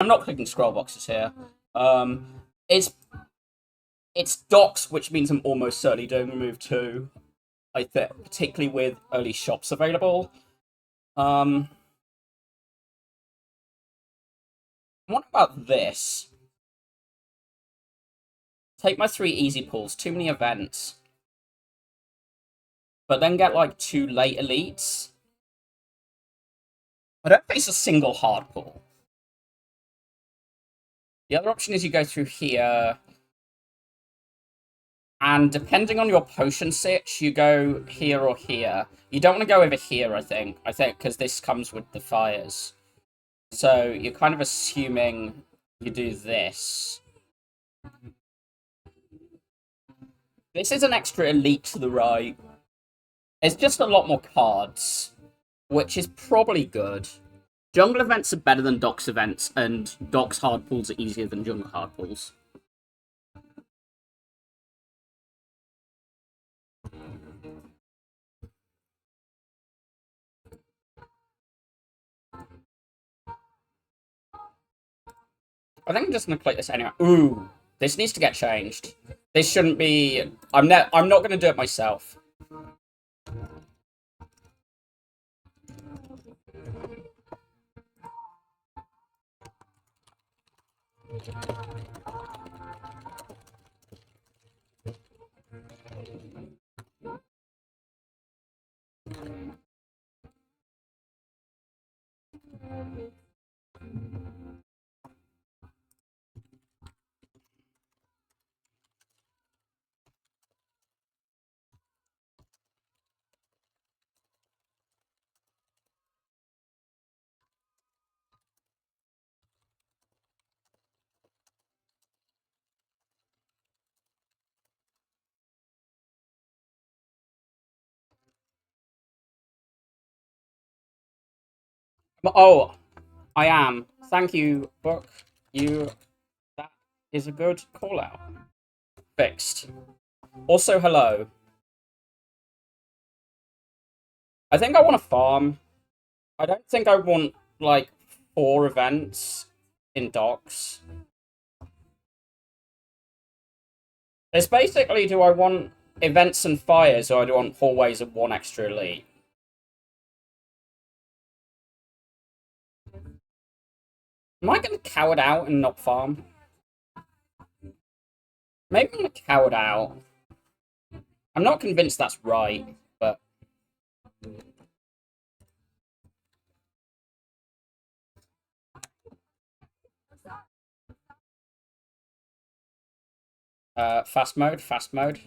I'm not clicking scroll boxes here. It's docks, which means I'm almost certainly doing remove 2. I think, particularly with early shops available. What about this? Take my 3 easy pulls, too many events. But then get like 2 late elites. I don't face a single hard pull. The other option is you go through here. And depending on your potion sitch, you go here or here. You don't want to go over here, I think. Because this comes with the fires. So you're kind of assuming you do this. This is an extra elite to the right. It's just a lot more cards, which is probably good. Jungle events are better than Docks events, and Docks hard pulls are easier than Jungle hard pulls. I think I'm just going to click this anyway. Ooh, this needs to get changed. This shouldn't be... I'm not going to do it myself. Oh, I am. Thank you, Book. That is a good call out. Fixed. Also, hello. I think I want to farm. I don't think I want, like, 4 events in Docks. It's basically, do I want events and fires, or do I want hallways and 1 extra elite? Am I going to coward out and not farm? Maybe I'm going to coward out. I'm not convinced that's right, but... fast mode, fast mode.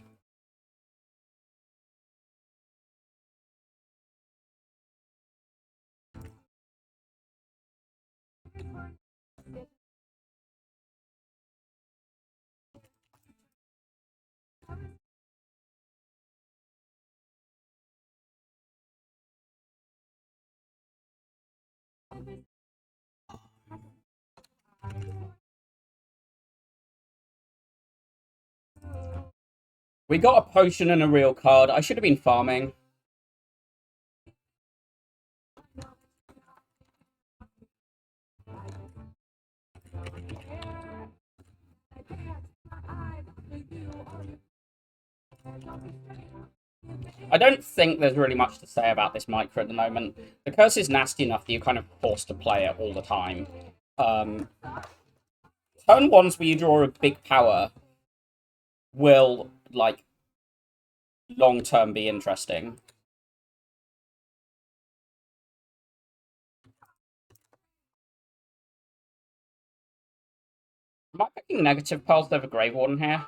We got a potion and a real card. I should have been farming. I don't think there's really much to say about this micro at the moment. The curse is nasty enough that you're kind of forced to play it all the time. Turn ones where you draw a big power will, like, long-term be interesting. Am I picking negative pearls over Grave Warden here?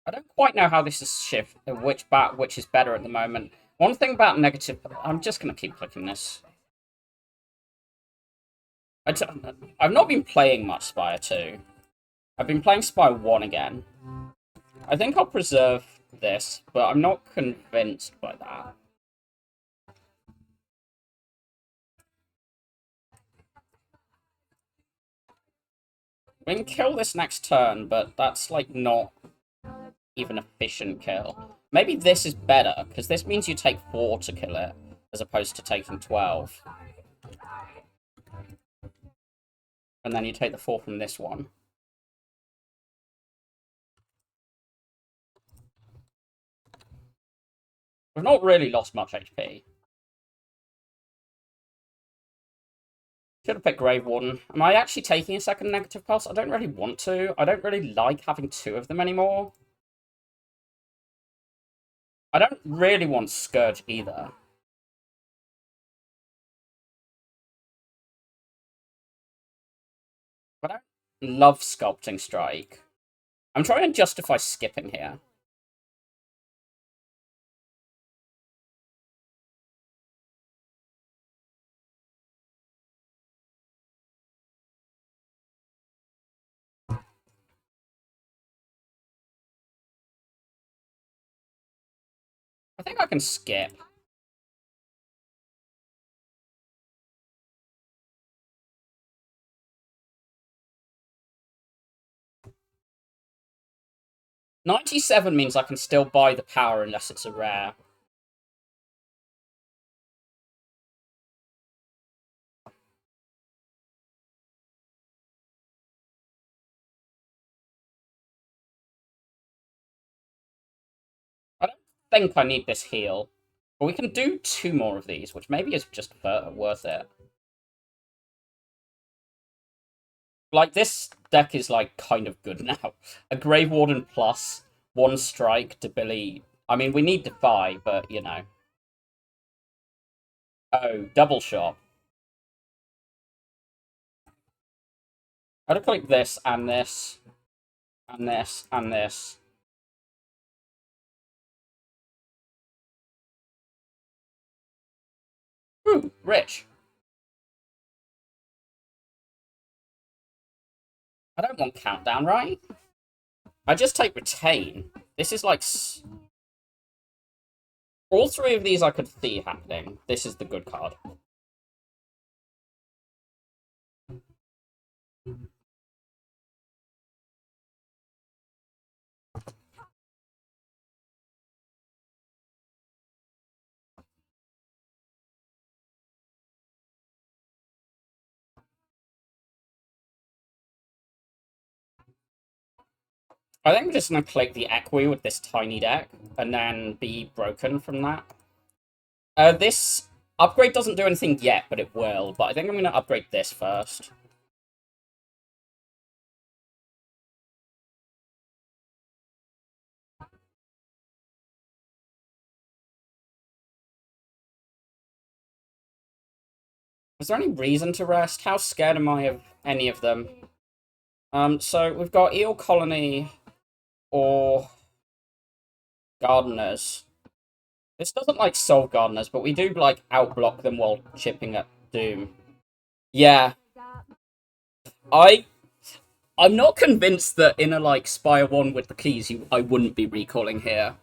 I don't quite know how this is which is better at the moment. One thing about negative... I'm just going to keep clicking this. I've not been playing much Spire 2. I've been playing Spire 1 again. I think I'll preserve this, but I'm not convinced by that. We can kill this next turn, but that's, like, not even efficient kill. Maybe this is better, because this means you take 4 to kill it, as opposed to taking 12. And then you take the 4 from this one. We've not really lost much HP. Should have picked Grave Warden. Am I actually taking a second Negative Pulse? I don't really want to. I don't really like having 2 of them anymore. I don't really want Scourge either. But I don't love Sculpting Strike. I'm trying to justify skipping here. I think I can skip. $97 means I can still buy the power unless it's a rare. I don't think I need this heal. But we can do 2 more of these, which maybe is just worth it. Like, this deck is, like, kind of good now. A Grave Warden plus, 1 strike, debility. I mean, we need Defy, but, you know. Oh, double shot. I'd click this, and this, and this, and this. Ooh, rich. I don't want Countdown, right? I just take Retain. This is like... All 3 of these I could see happening. This is the good card. I think I'm just going to click the Equi with this tiny deck, and then be broken from that. This upgrade doesn't do anything yet, but it will. But I think I'm going to upgrade this first. Is there any reason to rest? How scared am I of any of them? So we've got Eel Colony or Gardeners. This doesn't, like, solve Gardeners, but we do, like, outblock them while chipping at Doom. Yeah. I'm not convinced that in a, like, Spire 1 with the keys, I wouldn't be recalling here.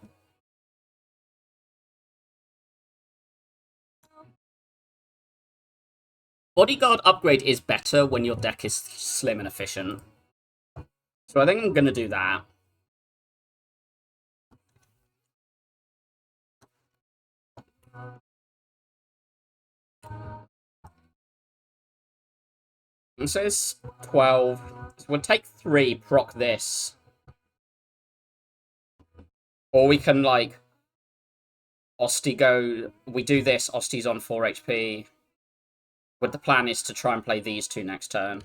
Bodyguard upgrade is better when your deck is slim and efficient. So I think I'm going to do that. It says 12. So we'll take 3, proc this. Or we can, like, Osti go... We do this, Osti's on 4 HP. But the plan is to try and play these 2 next turn.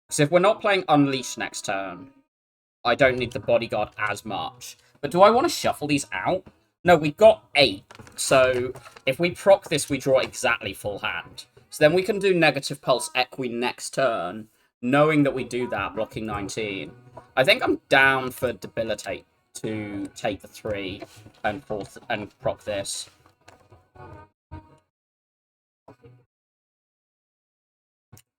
Because if we're not playing Unleash next turn, I don't need the Bodyguard as much. But do I want to shuffle these out? No, we've got 8. So if we proc this, we draw exactly full hand. So then we can do Negative Pulse Equi next turn, knowing that we do that, blocking 19. I think I'm down for Debilitate to take the 3 and proc this.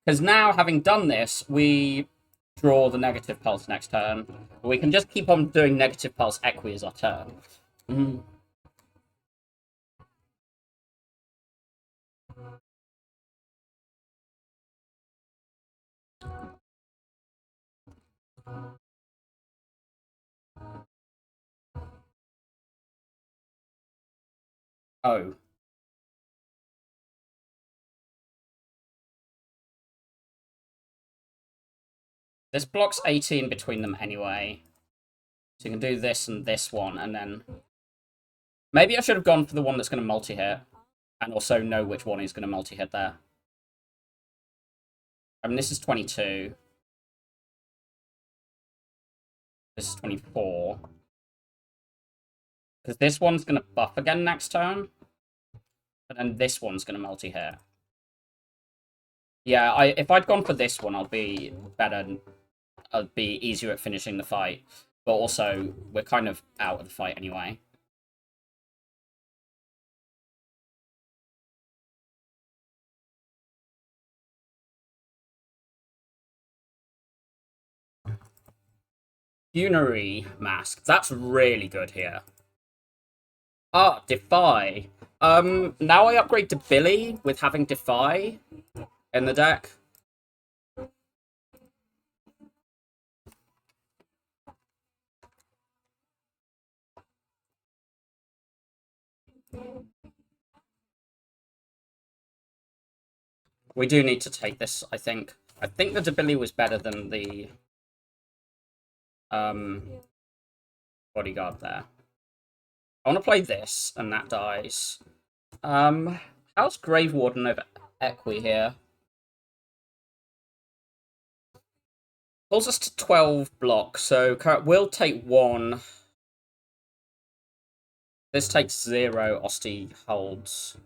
Because now, having done this, we draw the Negative Pulse next turn. We can just keep on doing Negative Pulse Equi as our turn. Oh. This blocks 18 between them anyway. So you can do this and this one, and then... Maybe I should have gone for the one that's going to multi-hit. And also know which one is going to multi-hit there. I mean, this is 22. This is 24. Because this one's going to buff again next turn. And then this one's going to multi-hit. Yeah, if I'd gone for this one, I'd be better. I'd be easier at finishing the fight. But also, we're kind of out of the fight anyway. Funerary Mask. That's really good here. Ah, Defy. Now I upgrade to Billy with having Defy in the deck. We do need to take this, I think. I think the Billy was better than the bodyguard there. I want to play this, and that dies. How's Grave Warden over Equi here? Pulls us to 12 blocks, so we'll take 1. This takes 0, Osti holds.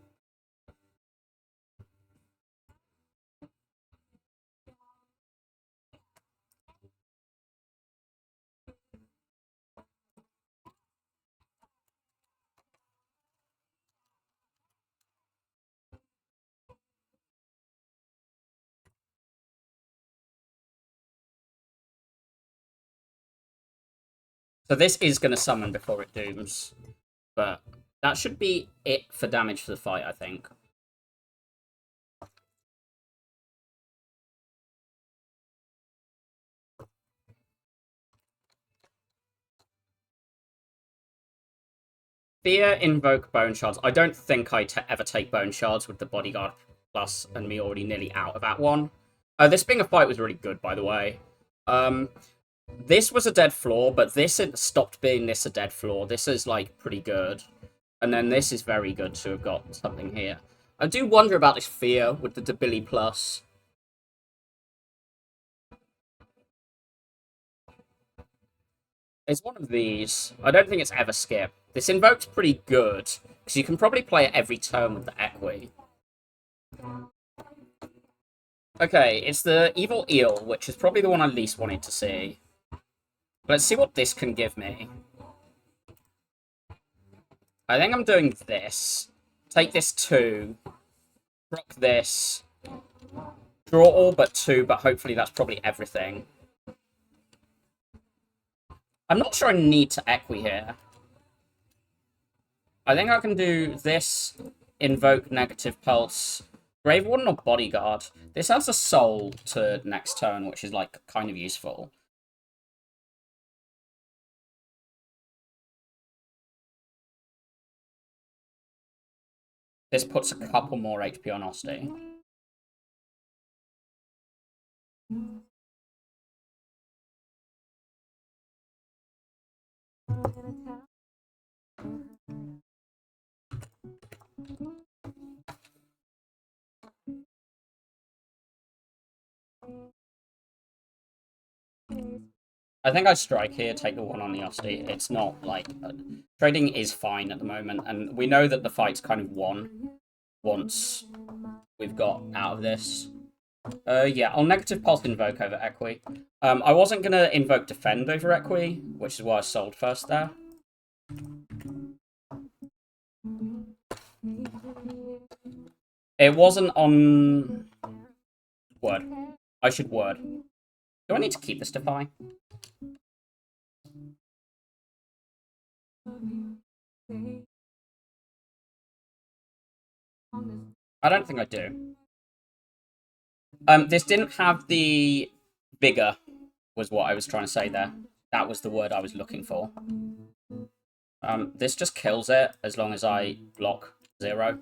So this is going to summon before it dooms. But that should be it for damage for the fight, I think. Fear, Invoke, Bone Shards. I don't think I ever take Bone Shards with the Bodyguard Plus and me already nearly out of that one. This being a fight was really good, by the way. This was a dead floor, but this stopped being this a dead floor. This is, like, pretty good. And then this is very good to have got something here. I do wonder about this Fear with the Debili Plus. It's one of these. I don't think it's ever skip. This Invoke's pretty good, because you can probably play it every turn with the Equi. Okay, it's the Evil Eel, which is probably the one I least wanted to see. Let's see what this can give me. I think I'm doing this. Take this 2. Rock this. Draw all but 2, but hopefully that's probably everything. I'm not sure I need to Equi here. I think I can do this, Invoke, Negative Pulse, Grave Warden or Bodyguard. This adds a soul to next turn, which is, like, kind of useful. This puts a couple more HP on Osti. I think I strike here, take the 1 on the Osti. It's not, like... trading is fine at the moment, and we know that the fight's kind of won once we've got out of this. Yeah, I'll Negative Pulse Invoke over Equi. I wasn't going to Invoke Defend over Equi, which is why I sold first there. It wasn't on... Word. I should Word. Do I need to keep this Defy? I don't think I do. This didn't have the vigor, was what I was trying to say there. That was the word I was looking for. This just kills it as long as I block 0.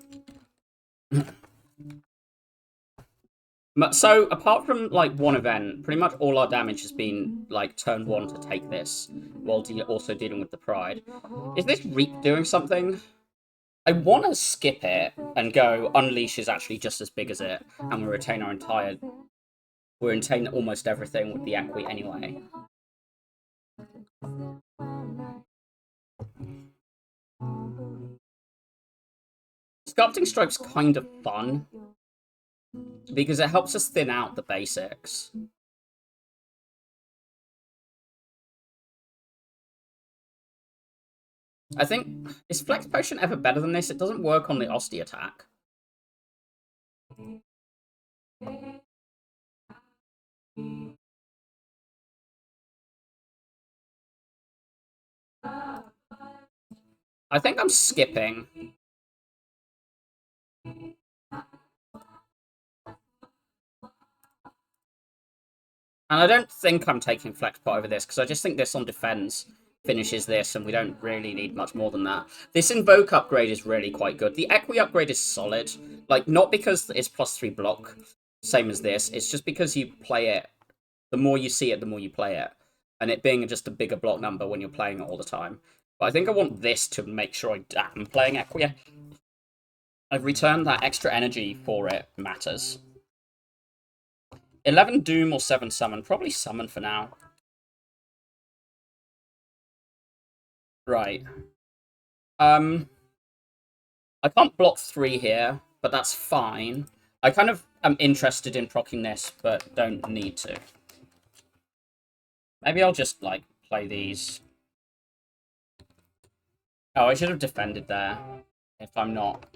So, apart from, like, one event, pretty much all our damage has been, like, turn 1 to take this, while also dealing with the Pride. Is this Reap doing something? I want to skip it and go Unleash is actually just as big as it, and we retain our entire... We retain almost everything with the Equi anyway. Sculpting Stroke's kind of fun, because it helps us thin out the basics. I think... Is Flex Potion ever better than this? It doesn't work on the Osti attack. I think I'm skipping. And I don't think I'm taking Flex Pot over this, because I just think this on defense finishes this, and we don't really need much more than that. This Invoke upgrade is really quite good. The Equi upgrade is solid. Like, not because it's +3 block, same as this. It's just because you play it. The more you see it, the more you play it. And it being just a bigger block number when you're playing it all the time. But I think I want this to make sure I am playing Equi. I've returned that extra energy for it matters. 11 Doom or 7 Summon? Probably Summon for now. Right. I can't block 3 here, but that's fine. I kind of am interested in proccing this, but don't need to. Maybe I'll just, like, play these. Oh, I should have defended there, if I'm not.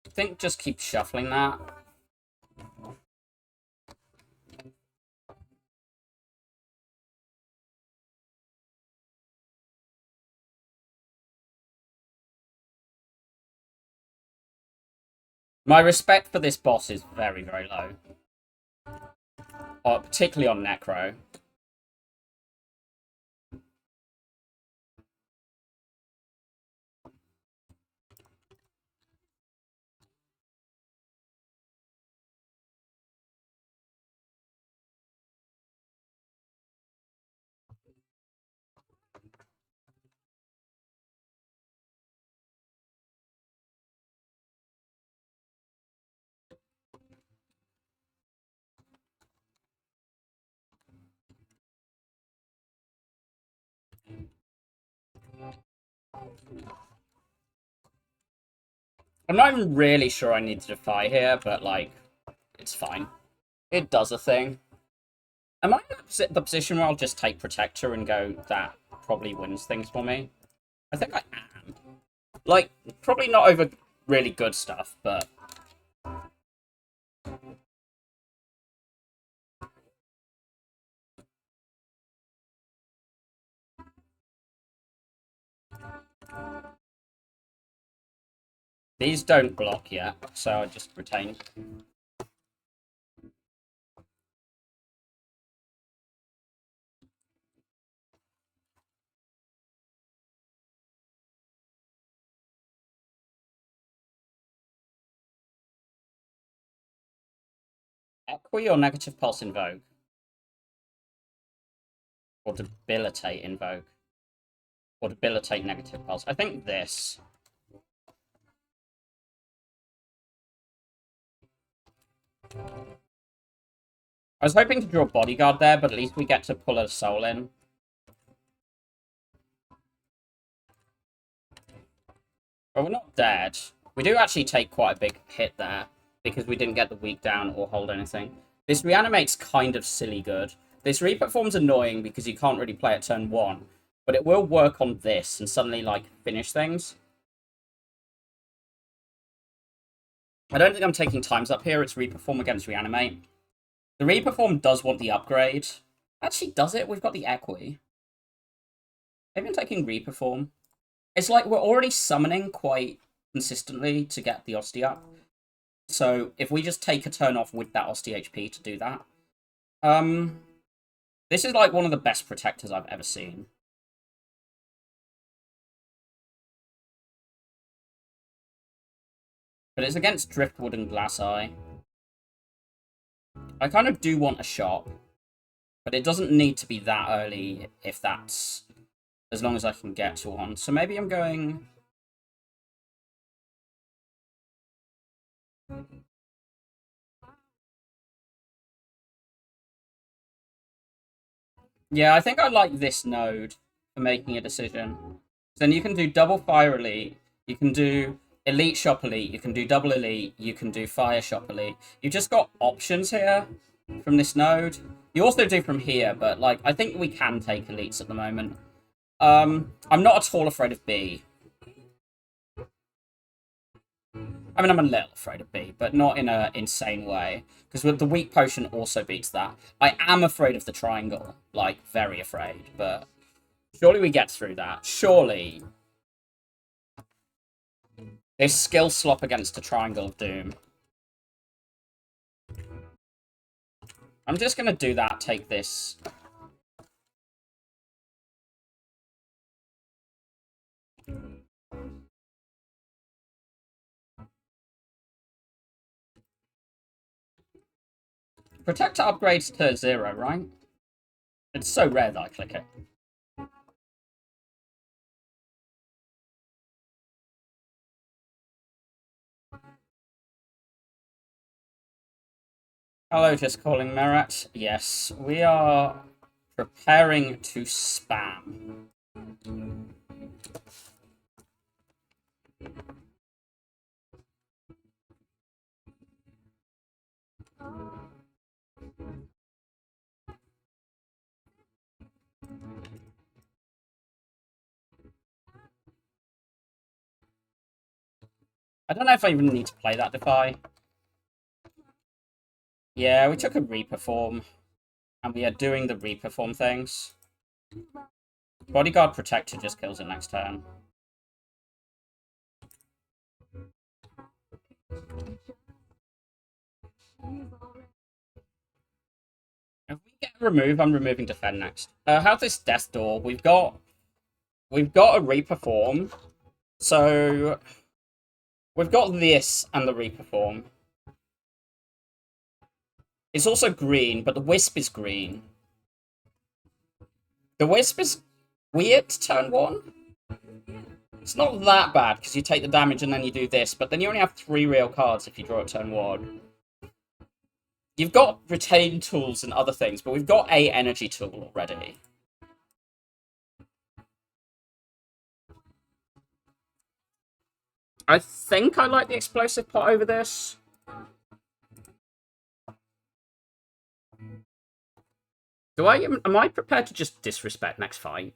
I think just keep shuffling that. My respect for this boss is very, very low. Particularly on Necro. I'm not even really sure I need to defy here, but, like, it's fine. It does a thing. Am I in the position where I'll just take Protector and go, that probably wins things for me? I think I am. Like, probably not over really good stuff, but... These don't block yet, so I just retain. Equi or Negative Pulse Invoke? Or Debilitate Invoke? Or Debilitate Negative Pulse? I think this. I was hoping to draw Bodyguard there, but at least we get to pull a soul in. But we're not dead. We do actually take quite a big hit there, because we didn't get the weak down or hold anything. This reanimate's kind of silly good. This Reaper form's annoying because you can't really play at turn 1, but it will work on this and suddenly, like, finish things. I don't think I'm taking times up here. It's Reaper form against reanimate. The Reaper form does want the upgrade. Actually, does it? We've got the Equi. Maybe I'm taking Reaper form. It's like we're already summoning quite consistently to get the Osti up. So if we just take a turn off with that Osti HP to do that. This is like one of the best protectors I've ever seen. But it's against Driftwood and Glass Eye. I kind of do want a shop. But it doesn't need to be that early if that's... as long as I can get to one. So maybe I'm going... Yeah, I think I like this node for making a decision. Then you can do double Fire Elite, you can do Elite Shop Elite, you can do double Elite, you can do Fire Shop Elite. You've just got options here from this node. You also do from here, but like I think we can take Elites at the moment. I'm not at all afraid of B. I mean, I'm a little afraid of B, but not in an insane way. Because the weak potion also beats that. I am afraid of the triangle. Like, very afraid. But surely we get through that. Surely. This skill slop against a triangle of doom. I'm just going to do that, take this. Protector upgrades to 0, right? It's so rare that I click it. Hello, just calling Merat. Yes, we are preparing to spam. I don't know if I even need to play that Defy. Yeah, we took a Reaper form, and we are doing the Reaper form things. Bodyguard Protector just kills it next turn. If we get a remove, I'm removing Defend next. How's this Death Door? We've got a Reaper form, so we've got this and the Reaper form. It's also green, but the Wisp is green. The Wisp is weird turn 1. It's not that bad, because you take the damage and then you do this, but then you only have 3 real cards if you draw it turn 1. You've got retain tools and other things, but we've got a energy tool already. I think I like the explosive pot over this. Am I prepared to just disrespect next fight?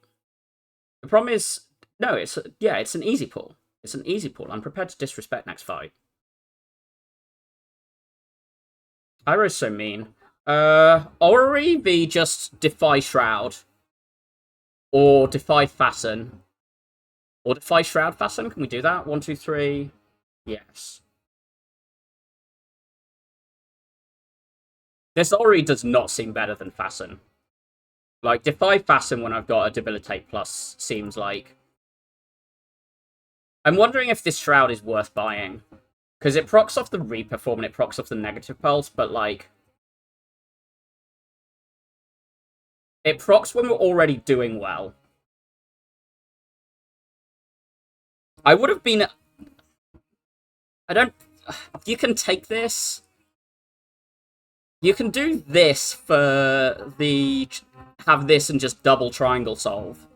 The problem is, no, it's an easy pull. It's an easy pull. I'm prepared to disrespect next fight. Iroh's so mean. Orrery v just Defy Shroud. Or Defy Fasten. Or Defy Shroud Fasten. Can we do that? 1, 2, 3. Yes. This Orrery does not seem better than Fasten. Like, Defy Fasten when I've got a Debilitate Plus seems like... I'm wondering if this Shroud is worth buying. Because it procs off the Reaper form and it procs off the Negative Pulse, but like... It procs when we're already doing well. I would have been... I don't... You can take this. You can do this for the... Have this and just double triangle solve.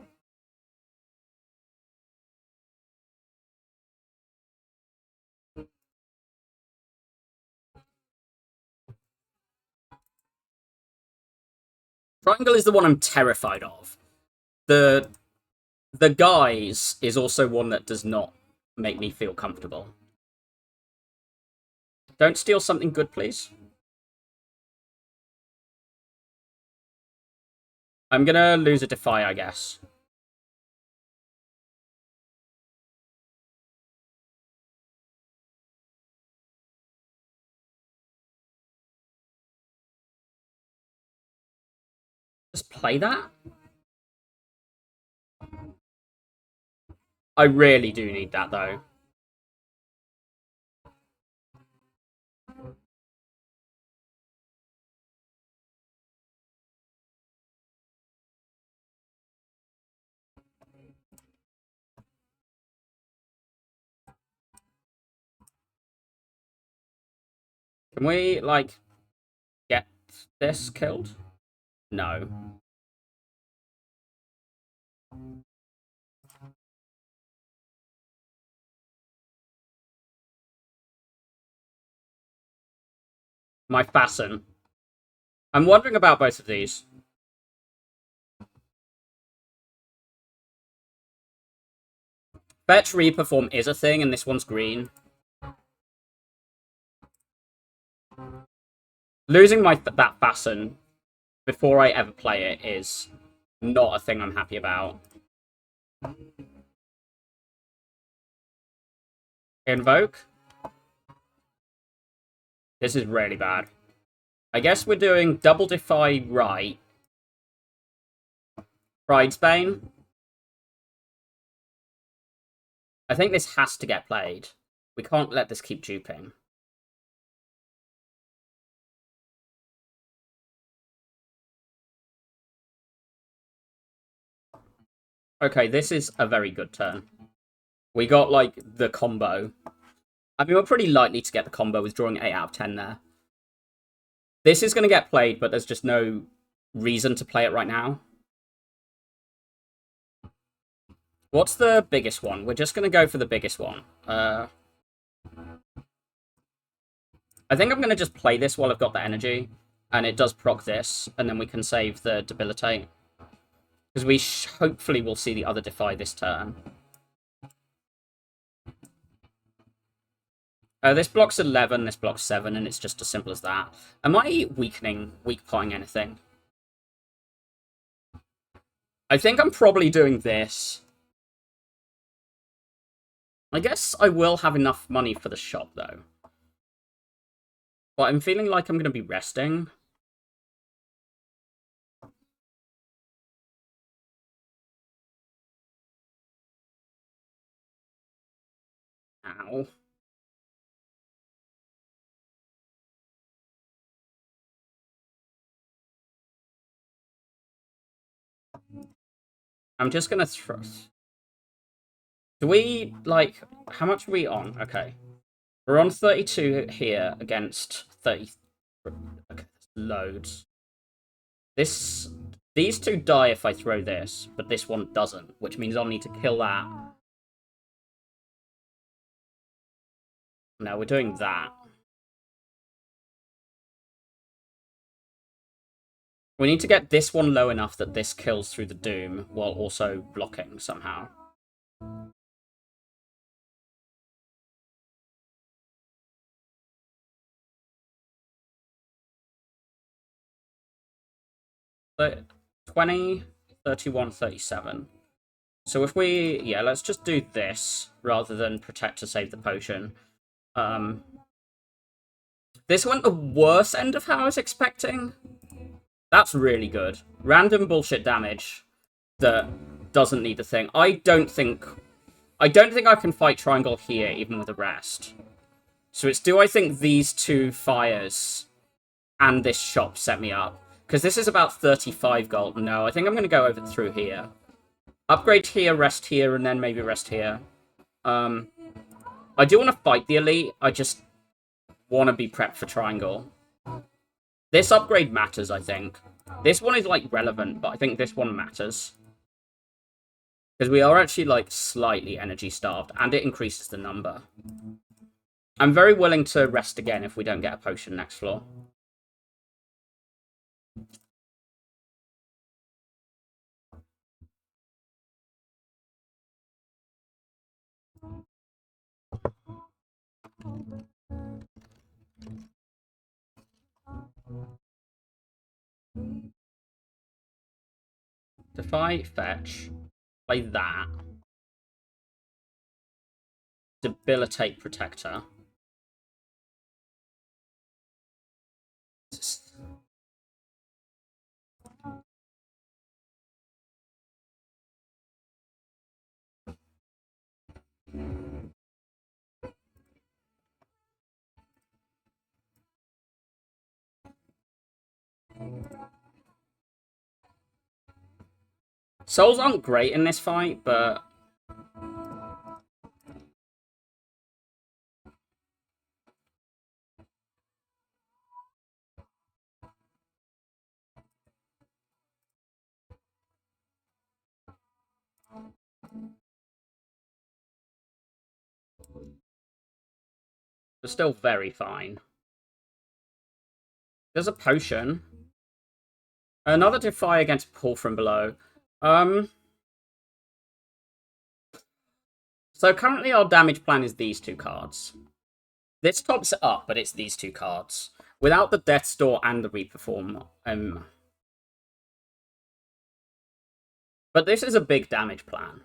Triangle is the one I'm terrified of. The guys is also one that does not make me feel comfortable. Don't steal something good, please. I'm gonna lose a Defy, I guess. Just play that? I really do need that, though. Can we, like, get this killed? No. My Fasten. I'm wondering about both of these. Fetch Reperform is a thing, and this one's green. Losing that Fasten before I ever play it is not a thing I'm happy about. Invoke. This is really bad. I guess we're doing Double Defy right. Pridesbane. I think this has to get played. We can't let this keep duping. Okay, this is a very good turn. We got, like, the combo. I mean, we're pretty likely to get the combo with drawing 8 out of 10 there. This is going to get played, but there's just no reason to play it right now. What's the biggest one? We're just going to go for the biggest one. I think I'm going to just play this while I've got the energy, and it does proc this, and then we can save the debilitate. Because we hopefully will see the other Defy this turn. This blocks 11, this blocks 7, and it's just as simple as that. Am I weak-potting anything? I think I'm probably doing this. I guess I will have enough money for the shop, though. But I'm feeling like I'm going to be resting. Ow. I'm just going to throw... Do we, like... How much are we on? Okay. We're on 32 here against 30... Okay, loads. These two die if I throw this, but this one doesn't, which means I'll need to kill that. No, we're doing that. We need to get this one low enough that this kills through the Doom, while also blocking somehow. But 20, 31, 37. So if we... Yeah, let's just do this, rather than protect to save the potion. This went the worst end of how I was expecting. That's really good. Random bullshit damage that doesn't need the thing. I don't think I can fight Triangle here, even with a rest. So it's, do I think these two fires and this shop set me up? Because this is about 35 gold. No, I think I'm going to go over through here. Upgrade here, rest here, and then maybe rest here. I do want to fight the elite. I just want to be prepped for Triangle. This upgrade matters, I think. This one is, like, relevant, but I think this one matters. Because we are actually, like, slightly energy starved, and it increases the number. I'm very willing to rest again if we don't get a potion next floor. Defy, fetch, play that. Debilitate Protector. Souls aren't great in this fight, but... But still very fine. There's a potion. Another defy against pull from below. So currently our damage plan is these two cards. This tops it up, but it's these two cards. Without the Death's Door and the Reperform. But this is a big damage plan.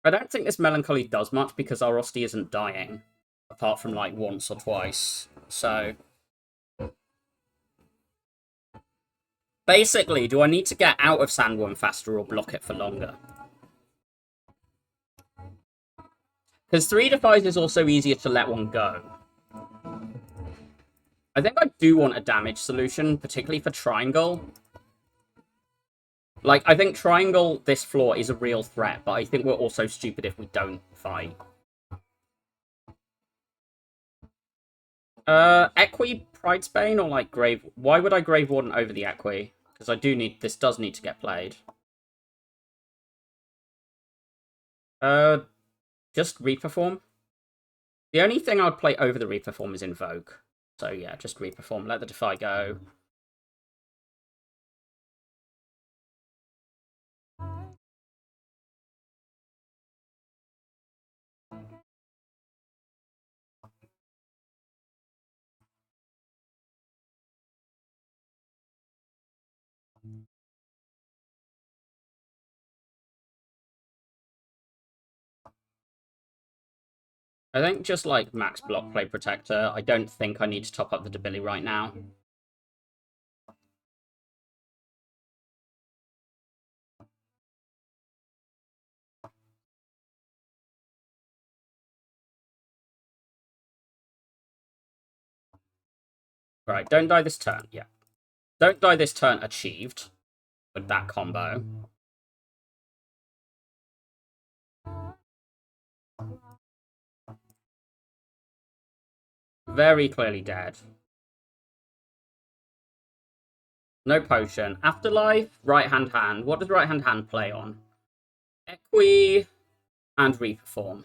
I don't think this Melancholy does much because our Rosti isn't dying. Apart from like once or twice. So basically, do I need to get out of Sandworm faster or block it for longer? Because 3 defies is also easier to let one go. I think I do want a damage solution, particularly for Triangle. Like, I think Triangle this floor is a real threat, but I think we're also stupid if we don't fight. Equi Pridesbane or like Grave... Why would I Grave Warden over the Equi? Because I do need... This does need to get played. Just Reperform. The only thing I would play over the Reperform is Invoke. So yeah, just Reperform. Let the Defy go. I think just like max block play Protector. I don't think I need to top up the Debili right now. Right, don't die this turn. Yeah. Don't die this turn achieved with that combo. Very clearly dead. No potion. Afterlife, right-hand hand. What does right-hand hand play on? Equi and Reperform.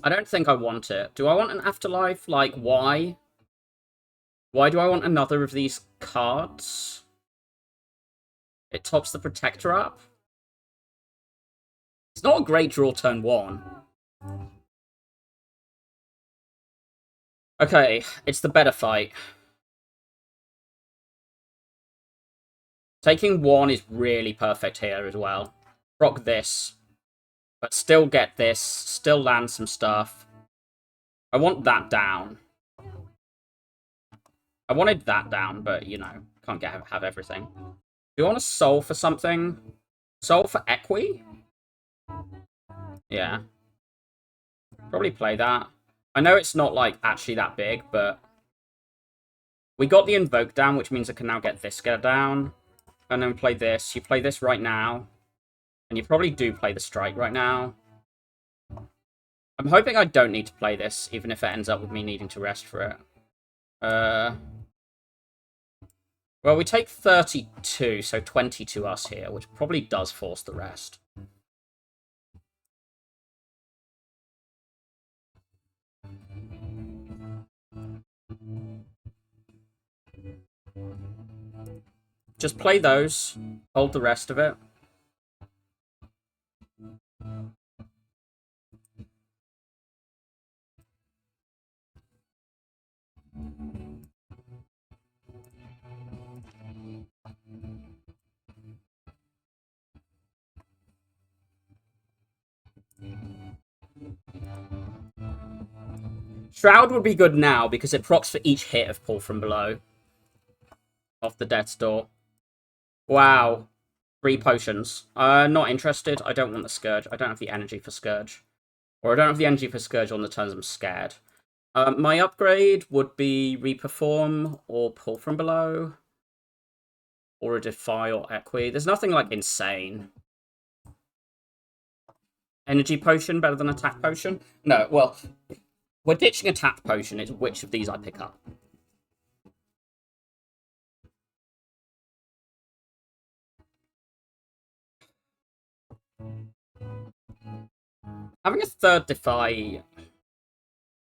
I don't think I want it. Do I want an Afterlife? Like, why? Why do I want another of these cards? It tops the Protector up. It's not a great draw turn 1. Okay, it's the better fight. Taking 1 is really perfect here as well. Rock this. But still get this. Still land some stuff. I want that down. I wanted that down, but, you know, can't have everything. Do you want to soul for something? Soul for Equi? Yeah. Probably play that. I know it's not, like, actually that big, but... We got the Invoke down, which means I can now get this guy down. And then play this. You play this right now. And you probably do play the Strike right now. I'm hoping I don't need to play this, even if it ends up with me needing to rest for it. Well, we take 32, so 20 to us here, which probably does force the rest. Just play those, hold the rest of it. Shroud would be good now, because it procs for each hit of Pull from Below. Off the Death's Door. Wow. 3 potions. Not interested. I don't want the Scourge. I don't have the energy for Scourge. Or I don't have the energy for Scourge on the turns I'm scared. My upgrade would be Reperform or Pull from Below. Or a Defy or Equi. There's nothing, like, insane. Energy Potion better than Attack Potion? No, well, we're ditching Attack Potion. It's which of these I pick up. Having a third Defy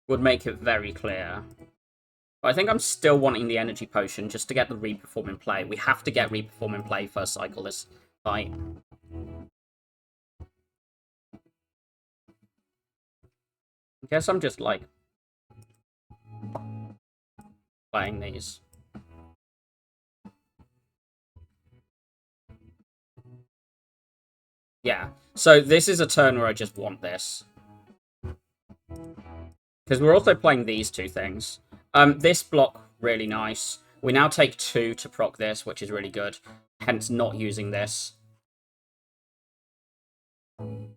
would make it very clear. But I think I'm still wanting the energy potion just to get the Reperform in play. We have to get Reperform in play first cycle this fight. I guess I'm just, like, playing these. Yeah, so this is a turn where I just want this. Because we're also playing these two things. This block, really nice. We now take 2 to proc this, which is really good. Hence not using this. To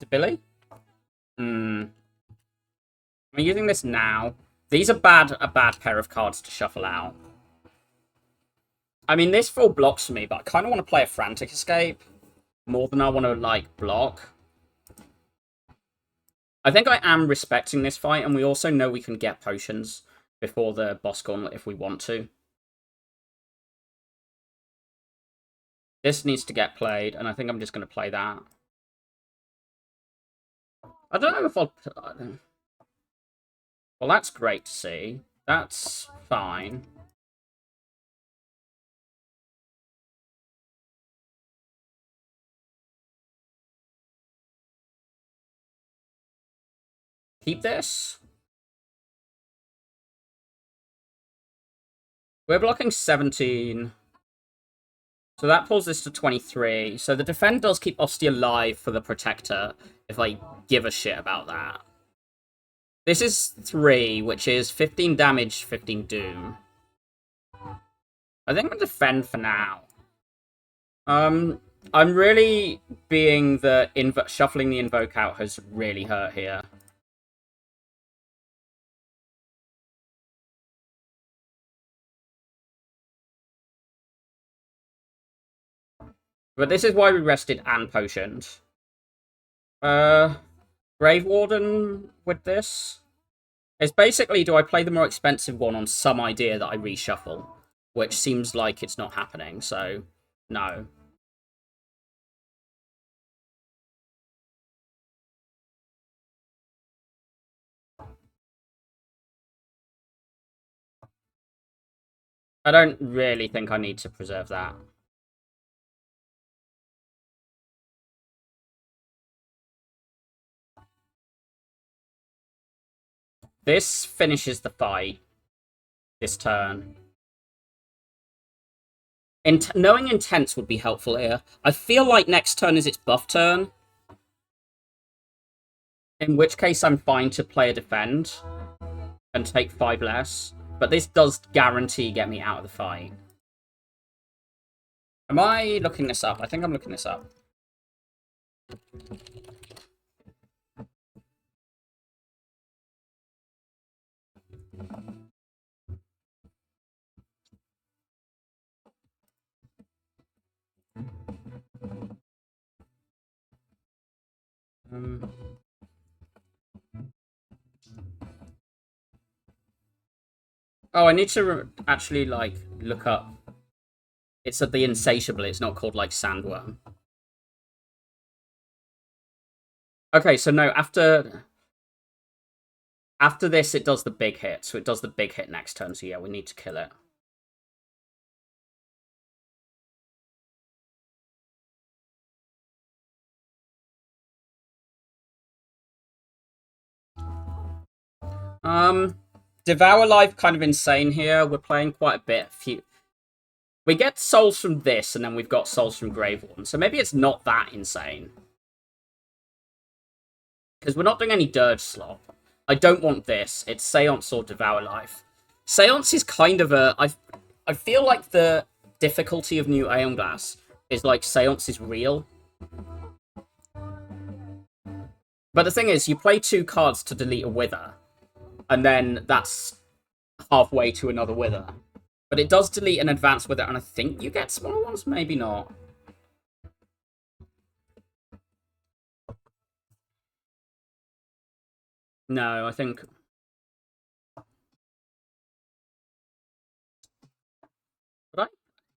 Billy? I'm using this now. These are a bad pair of cards to shuffle out. I mean, this full blocks for me, but I kind of want to play a Frantic Escape more than I want to, like, block. I think I am respecting this fight, and we also know we can get potions before the boss gauntlet if we want to. This needs to get played, and I think I'm just going to play that. I don't know if I'll... Well, that's great to see. That's fine. Keep this. We're blocking 17. So that pulls this to 23. So the defend does keep Ostia alive for the protector, if I give a shit about that. This is 3, which is 15 damage, 15 doom. I think I'm going to defend for now. I'm really being the... Shuffling the Invoke out has really hurt here. But this is why we rested and potioned. Grave Warden with this? It's basically, do I play the more expensive one on some idea that I reshuffle? Which seems like it's not happening, so no. I don't really think I need to preserve that. This finishes the fight. This turn. Knowing Intense would be helpful here. I feel like next turn is its buff turn. In which case I'm fine to play a defend. And take 5 less. But this does guarantee get me out of the fight. Am I looking this up? I think I'm looking this up. Oh, I need to actually, like, look up. It's at the Insatiable. It's not called, like, Sandworm. Okay, so no, after this, it does the big hit. So it does the big hit next turn. So yeah, we need to kill it. Devour Life kind of insane here. We're playing quite a bit. We get souls from this, and then we've got souls from Grave Warden. So maybe it's not that insane. Because we're not doing any Dirge slot. I don't want this. It's Seance or Devour Life. Seance is kind of a... I feel like the difficulty of New Aeon Glass is like Seance is real. But the thing is, you play 2 cards to delete a Wither. And then that's halfway to another Wither. But it does delete an advanced Wither, and I think you get smaller ones? Maybe not. No, I think... Would I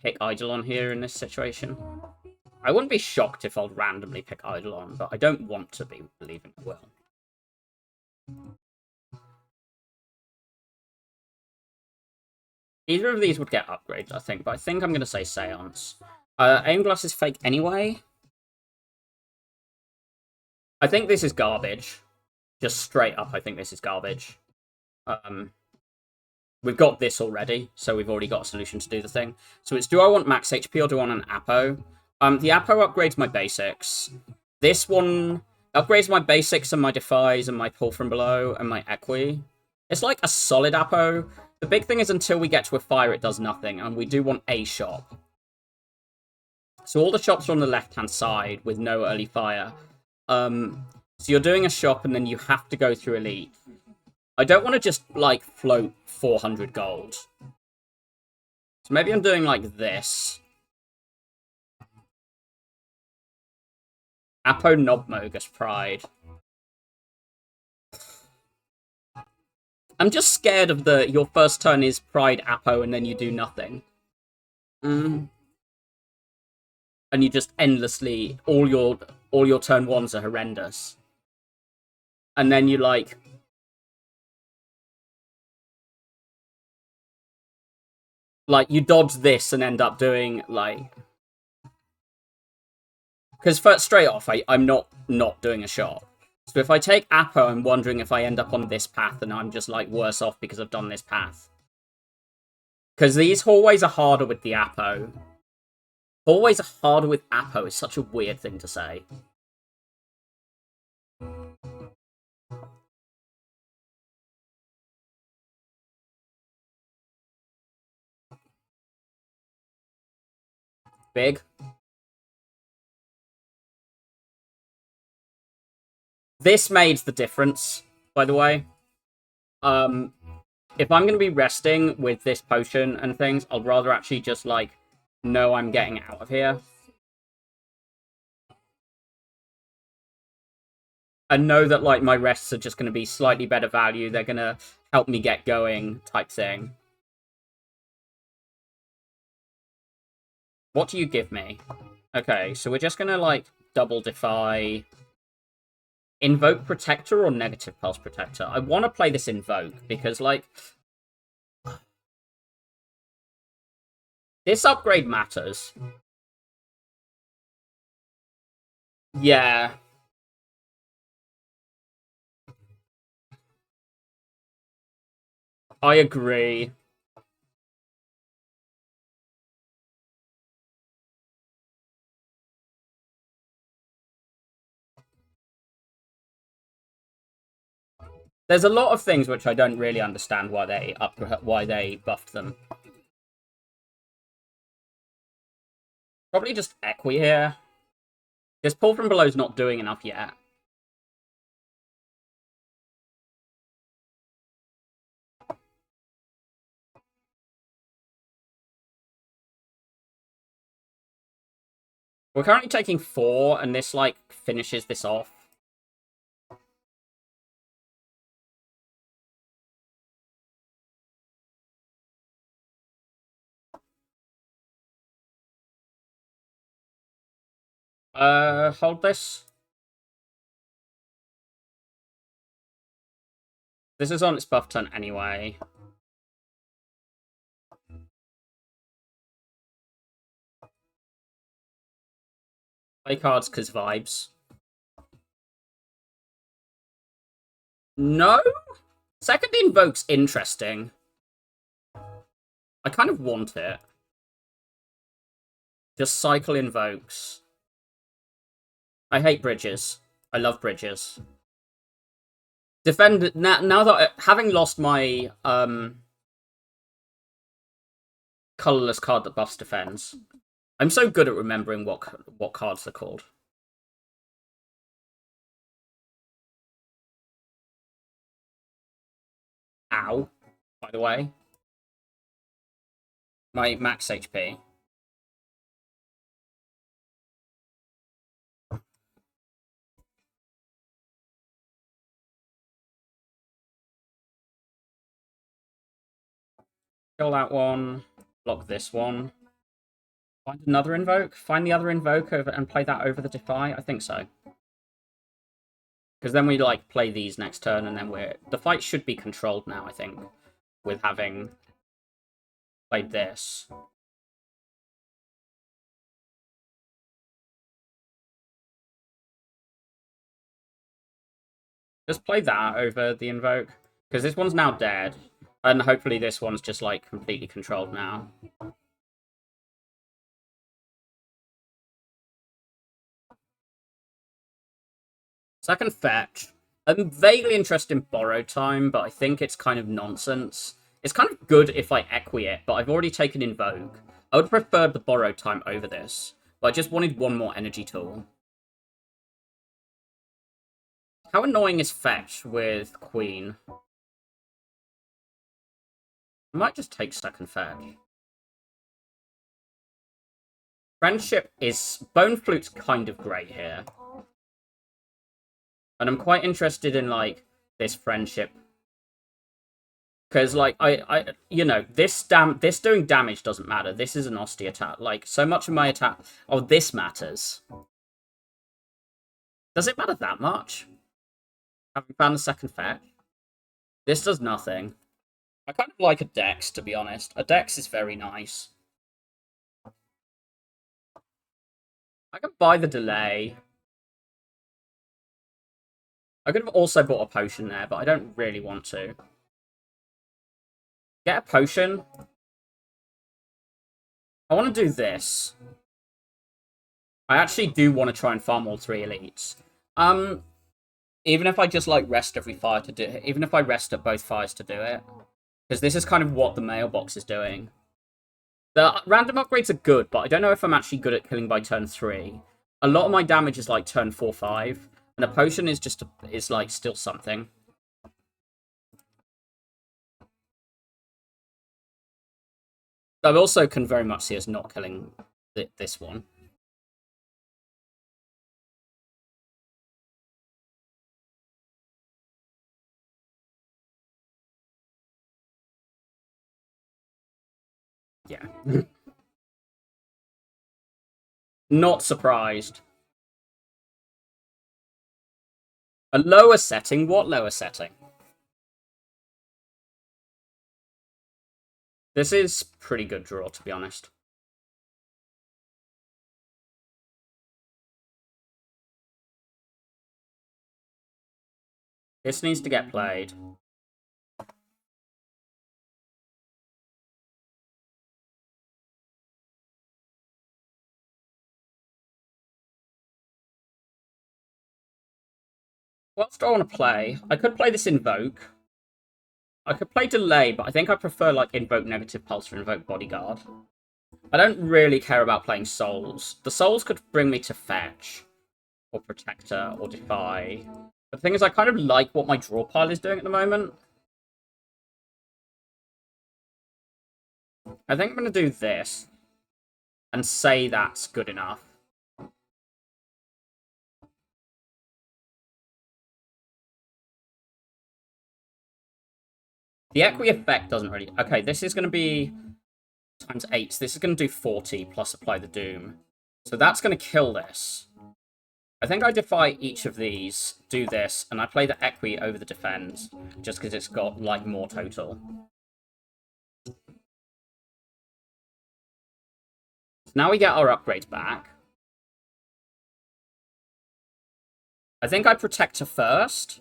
pick Eidolon here in this situation? I wouldn't be shocked if I'll randomly pick Eidolon, but I don't want to be believing it will. Either of these would get upgrades, I think, but I think I'm going to say Seance. Aimglass is fake anyway. I think this is garbage. Just straight up, I think this is garbage. We've got this already, so we've already got a solution to do the thing. So it's, do I want max HP or do I want an Apo? The Apo upgrades my basics. This one upgrades my basics and my Defies and my Pull from Below and my Equi. It's like a solid Apo. The big thing is until we get to a fire, it does nothing, and we do want a shop. So all the shops are on the left-hand side with no early fire. So you're doing a shop and then you have to go through Elite. I don't want to just, like, float 400 gold. So maybe I'm doing, like, this. Apo Knobmogus Pride. I'm just scared of your first turn is Pride Apo and then you do nothing. And you just endlessly, all your turn ones are horrendous. And then you, like... Like, you dodge this and end up doing, like... Because straight off, I'm not doing a shot. So if I take Apo, I'm wondering if I end up on this path and I'm just, like, worse off because I've done this path. Because these hallways are harder with the Apo. Hallways are harder with Apo is such a weird thing to say. Big. This made the difference, by the way. If I'm going to be resting with this potion and things, I'd rather actually just, like, know I'm getting out of here. And know that, like, my rests are just going to be slightly better value. They're going to help me get going type thing. What do you give me? Okay, so we're just going to, like, double defy... Invoke Protector or Negative Pulse Protector? I want to play this Invoke, because, like... This upgrade matters. Yeah. I agree. There's a lot of things which I don't really understand why they buffed them. Probably just Equi here. This Pull from Below is not doing enough yet. We're currently taking 4, and this, like, finishes this off. Hold this. This is on its buff turn anyway. Play cards because vibes. No? Second Invoke's interesting. I kind of want it. Just cycle Invokes. I hate bridges. I love bridges. Defend now that having lost my colorless card that buffs defense, I'm so good at remembering what cards they're called. Ow, by the way. My max HP. Kill that one. Block this one. Find another invoke? Find the other invoke over and play that over the Defy? I think so. Because then we, like, play these next turn, and then the fight should be controlled now, I think, with having played this. Just play that over the invoke, because this one's now dead, and hopefully this one's just, like, completely controlled now. Second fetch. I'm vaguely interested in Borrowed Time, but I think it's kind of nonsense. It's kind of good if I equi it, but I've already taken Invoke. I would prefer the Borrowed Time over this, but I just wanted one more energy tool. How annoying is Fetch with Queen? I might just take second Fetch. Friendship is... Bone Flute's kind of great here. And I'm quite interested in, like, this friendship. Because, like, you know, this doing damage doesn't matter. This is an Osti attack. Like, so much of my attack... Oh, this matters. Does it matter that much? Having found the second fetch? This does nothing. I kind of like a Dex, to be honest. A Dex is very nice. I can buy the delay. I could have also bought a potion there, but I don't really want to. Get a potion. I want to do this. I actually do want to try and farm all 3 elites. Even if I just, like, rest every fire to do it. Even if I rest at both fires to do it. Because this is kind of what the mailbox is doing. The random upgrades are good, but I don't know if I'm actually good at killing by turn 3. A lot of my damage is, like, turn 4-5. And a potion is just, is like, still something. I also can very much see us not killing this one. Yeah. Not surprised. A lower setting? What lower setting? This is pretty good draw, to be honest. This needs to get played. What else do I want to play? I could play this Invoke. I could play Delay, but I think I prefer, like, Invoke Negative Pulse or Invoke Bodyguard. I don't really care about playing Souls. The Souls could bring me to Fetch, or Protector, or Defy. But the thing is, I kind of like what my draw pile is doing at the moment. I think I'm going to do this, and say that's good enough. The Equi effect doesn't really... Okay, this is going to be times 8. So this is going to do 40 plus Apply the Doom. So that's going to kill this. I think I defy each of these, do this, and I play the Equi over the Defend, just because it's got, like, more total. So now we get our upgrades back. I think I Protect her first.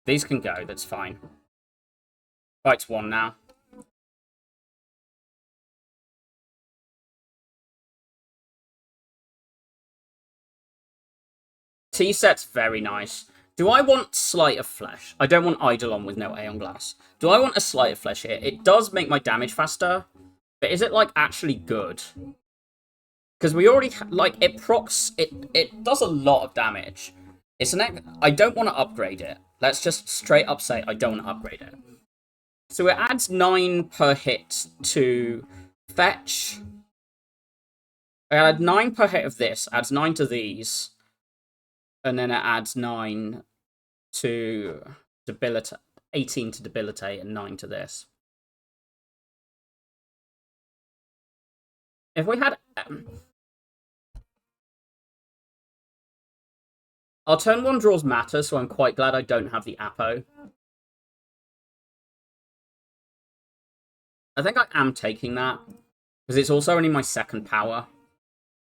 These can go, that's fine. Fight's 1 now. T-set's very nice. Do I want Sleight of Flesh? I don't want Eidolon with no Aeon Glass. Do I want a Sleight of Flesh here? It does make my damage faster, but is it, like, actually good? Because we already, like, it procs, it does a lot of damage. It's I don't want to upgrade it. Let's just straight up say I don't want to upgrade it. So it adds 9 per hit to Fetch. I add 9 per hit of this, adds 9 to these. And then it adds 9 to debilitate, 18 to debilitate, and 9 to this. If we had... our turn 1 draws matter, so I'm quite glad I don't have the Apo. I think I am taking that, because it's also only my second power.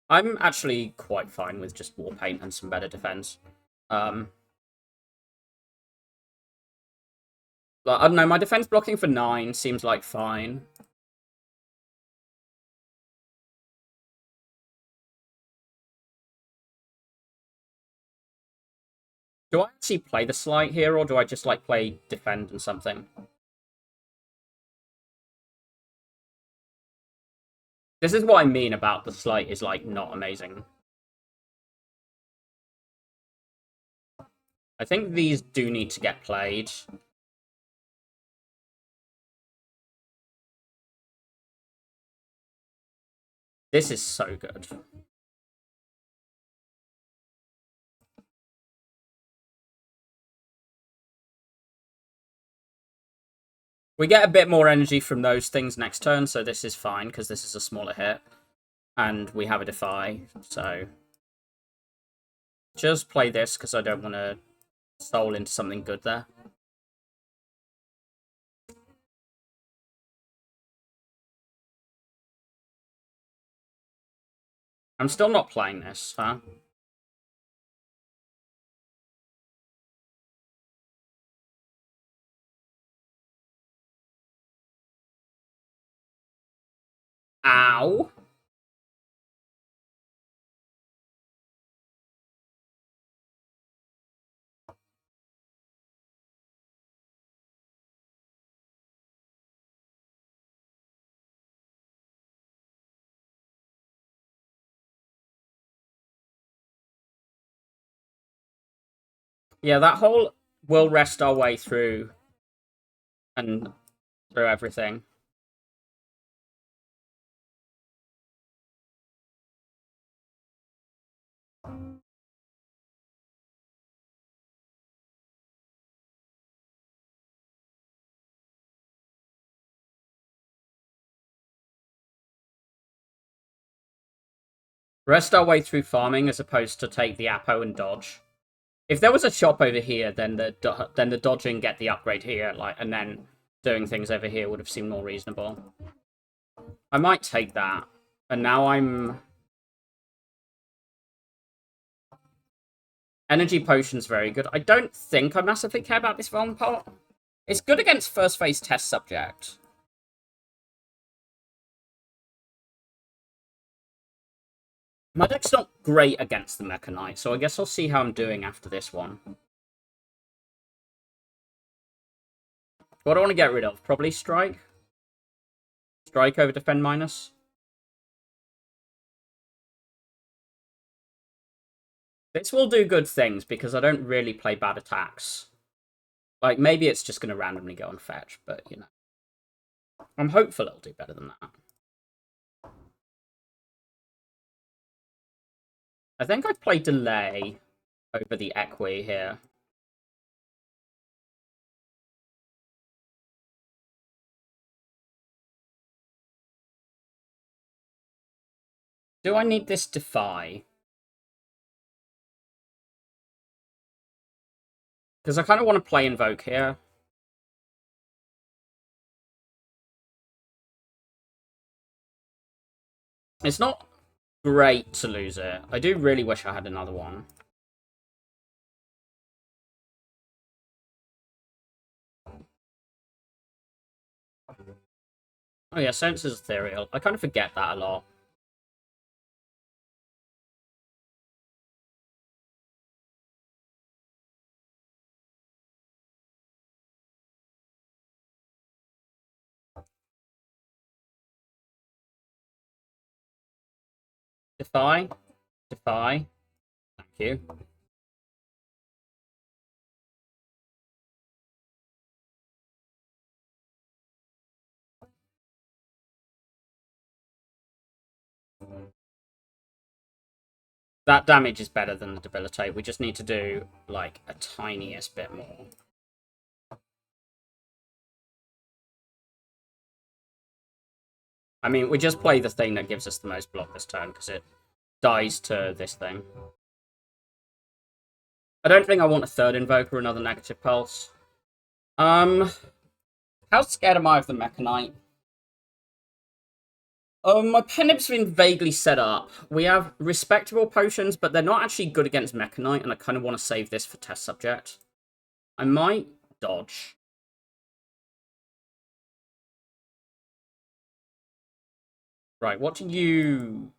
I'm actually quite fine with just War Paint and some better defense. I don't know, my defense blocking for 9 seems like fine. Do I actually play the Slight here, or do I just, like, play Defend and something? This is what I mean about the Slight is, like, not amazing. I think these do need to get played. This is so good. We get a bit more energy from those things next turn, so this is fine, because this is a smaller hit. And we have a Defy, so... just play this, because I don't want to soul into something good there. I'm still not playing this, huh? Ow! Yeah, that whole we'll rest our way through and through everything. Rest our way through farming as opposed to take the Apo and dodge. If there was a shop over here, then the dodging, get the upgrade here, like, and then doing things over here would have seemed more reasonable. I might take that. And now I'm... Energy Potion's very good. I don't think I massively care about this Vuln pot. It's good against first phase test subject. My deck's not great against the Mecha Knight, so I guess I'll see how I'm doing after this one. What do I want to get rid of? Probably Strike? Strike over Defend minus? This will do good things, because I don't really play bad attacks. Like, maybe it's just going to randomly go and fetch, but, you know. I'm hopeful it'll do better than that. I think I play Delay over the Equi here. Do I need this Defy? Because I kind of want to play Invoke here. It's not great to lose it. I do really wish I had another one. Oh yeah, Sense is Ethereal. I kind of forget that a lot. Defy. Defy. Thank you. That damage is better than the debilitate. We just need to do, like, a tiniest bit more. I mean, we just play the thing that gives us the most block this turn, because it dies to this thing. I don't think I want a third Invoker or another Negative Pulse. How scared am I of the Mechanite? My Penip's been vaguely set up. We have respectable potions, but they're not actually good against Mechanite, and I kind of want to save this for test subject. I might dodge. Right, what do you...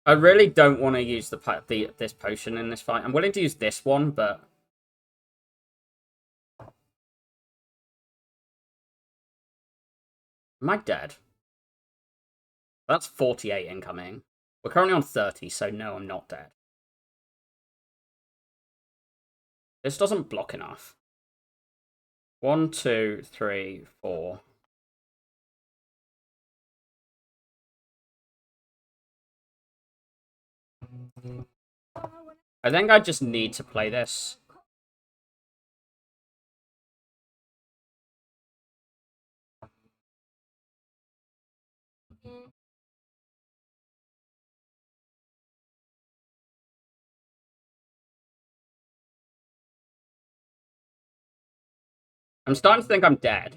I really don't want to use this potion in this fight. I'm willing to use this one, but... Am I dead? That's 48 incoming. We're currently on 30, so no, I'm not dead. This doesn't block enough. 1, 2, 3, 4. I think I just need to play this. I'm starting to think I'm dead.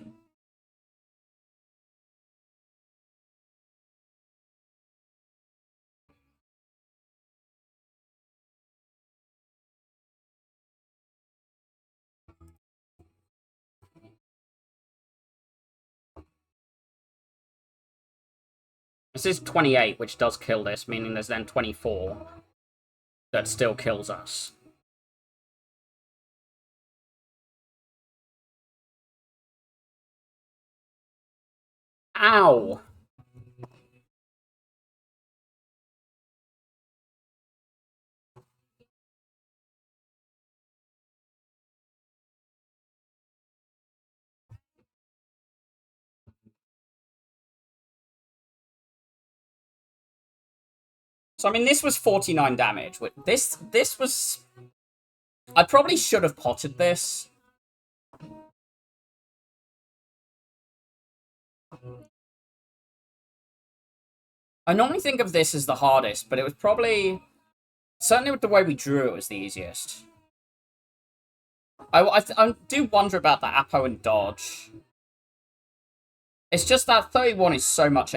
This is 28, which does kill this, meaning there's then 24 that still kills us. Ow! So, I mean, this was 49 damage. This was... I probably should have potted this. I normally think of this as the hardest, but it was probably... Certainly with the way we drew, it was the easiest. I do wonder about the Apo and dodge. It's just that 31 is so much